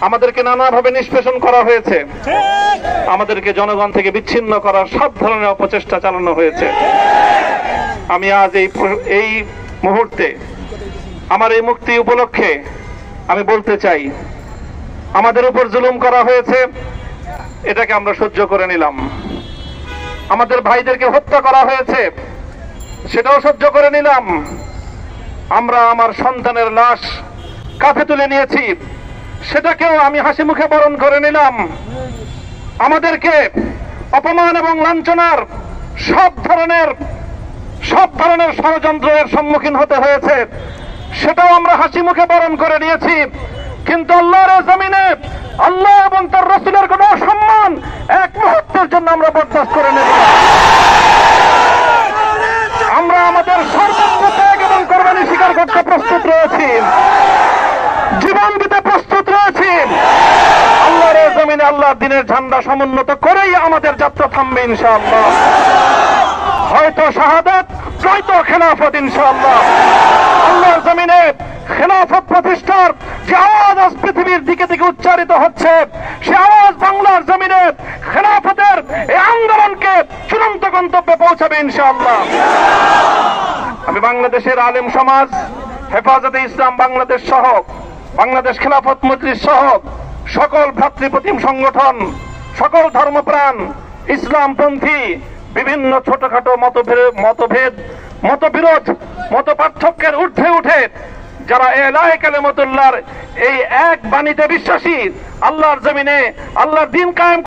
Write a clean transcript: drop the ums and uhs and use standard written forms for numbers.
আমাদেরকে নানাভাবে নিষ্পেষণ করা হয়েছে, আমাদেরকে জনগণ থেকে বিচ্ছিন্ন করার সব ধরনের অপচেষ্টা চালানো হয়েছে। আমি আজ এই মুহূর্তে আমার এই মুক্তি উপলক্ষে আমি বলতে চাই, আমাদের উপর জুলুম করা হয়েছে, এটাকে আমরা সহ্য করে নিলাম। আমাদের ভাইদেরকে হত্যা করা হয়েছে, সেটাও সহ্য করে নিলাম। আমরা আমার সন্তানের লাশ কাঁধে তুলে নিয়েছি, সেটাকেও আমি হাসি মুখে বরণ করে নিলাম। আমাদেরকে অপমান এবং লাঞ্ছনার সব ধরনের ষড়যন্ত্রের সম্মুখীন হতে হয়েছে, সেটাও আমরা হাসি মুখে বরণ করে নিয়েছি। কিন্তু আল্লাহর জমিনে আল্লাহ এবং তার রাসূলের কোন সম্মান এক মুহূর্তের জন্য আমরা বরদাস্ত করে নেব না। আমরা আমাদের সর্বোচ্চ ত্যাগ এবং কোরবানি স্বীকার করতে প্রস্তুত রয়েছি, জীবন দিতে প্রস্তুত রয়েছি। আল্লাহর জমিনে আল্লাহর দ্বীনের ঝান্ডা সমুন্নত করেই আমাদের যাত্রা থামবে ইনশাআল্লাহ। হয়তো শাহাদাত, নয়তো খেলাফত ইনশাআল্লাহ। আল্লাহর জমিনে খেলাফত প্রতিষ্ঠার যে আওয়াজ আজ পৃথিবীর দিকে দিকে উচ্চারিত হচ্ছে, সে আওয়াজ বাংলার জমিনে খেলাফতের এই আন্দোলনকে চূড়ান্ত গন্তব্যে পৌঁছাবে ইনশাআল্লাহ। আমি বাংলাদেশের আলেম সমাজ, হেফাজতে ইসলাম বাংলাদেশ সহ, বাংলাদেশ খেলাফত মজলিস সহ সকল ভ্রাতৃপ্রতিম সংগঠন, সকল ধর্মপ্রাণ, ইসলামপন্থী বিভিন্ন ছোটখাটো মতভেদ, মতবিরোধ, মত পার্থক্যের ঊর্ধ্বে উঠে যারা এলাহে কালেমাতুল্লাহর এই এক বাণীতে বিশ্বাসী, আল্লাহর জমিনে আল্লাহর দ্বীন কায়েম